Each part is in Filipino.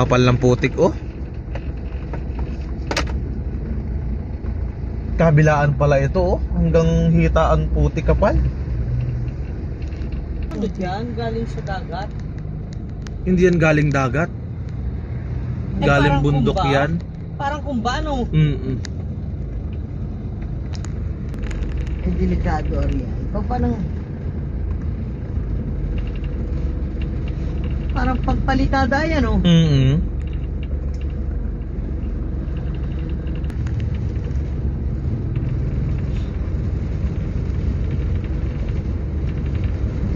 kapal ng putik oh. Kabilaan pala ito oh. Hanggang hitaan putik kapal. Ano yan? Galing sa dagat? Hindi yan galing dagat. Eh, Galing parang bundok kumba. yan. Parang kumba no? Eh, delikado rin yan. Ikaw parang pagpalitada yan oh.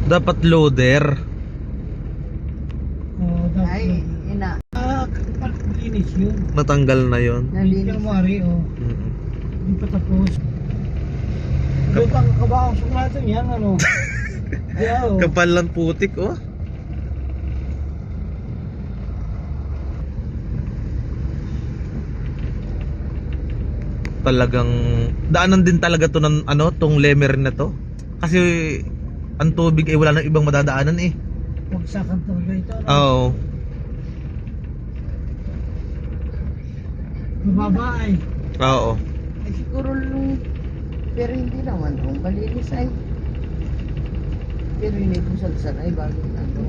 Dapat loader. Ay, ina. Linis yun. Natanggal na yon. Nalinis. Mari oh. Hindi pa tapos. Doon pang kabaong suklato yan ano? Yeah, oh. Kapal ng putik oh. Talagang daanan din talaga to ng ano, tong Lemer na to. Kasi ang tubig ay wala nang ibang madadaanan eh. Pagsakan talaga ito. No? Oo. Bumaba ay. Oo. Ay, siguro pero hindi naman oh. Malinis ay. Pero hindi ko salsan ay bago ano.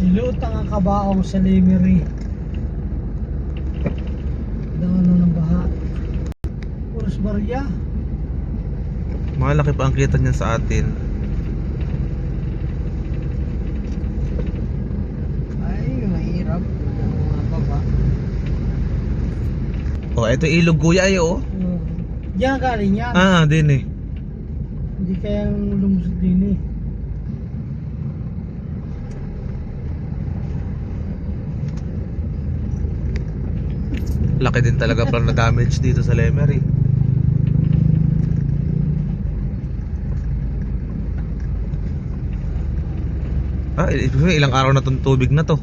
Silutang ang kabaong sa Lemery. Daanan ng baha. Puros barya. Malaki pa ang kita niyan sa atin. Ay, mahirap. Mga baba. Oh, ito ilog kuya ay oh. Diyan galing yan. Din eh. Hindi kaya lumusot din eh. Laki din talaga pala na damage dito sa Lemery. Ilang araw na tong tubig na to.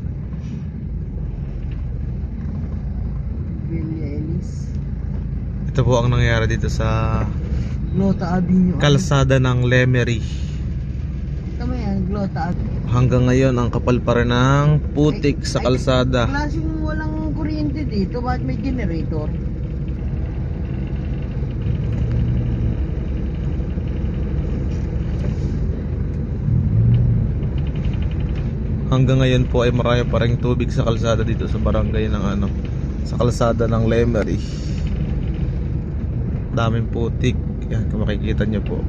Villa Ellis. Ito po ang nangyayari dito sa Glota Avenue. kalsada ng Lemery. Tama yan, Glota Avenue. Hanggang ngayon ang kapal pa rin ng putik sa kalsada. Klaseng walang kuryente dito, bakit may generator? Hanggang ngayon po ay marami pa ring tubig sa kalsada dito sa barangay ng ano, sa kalsada ng Lemery. Daming putik. Yan, kung makikita nyo po.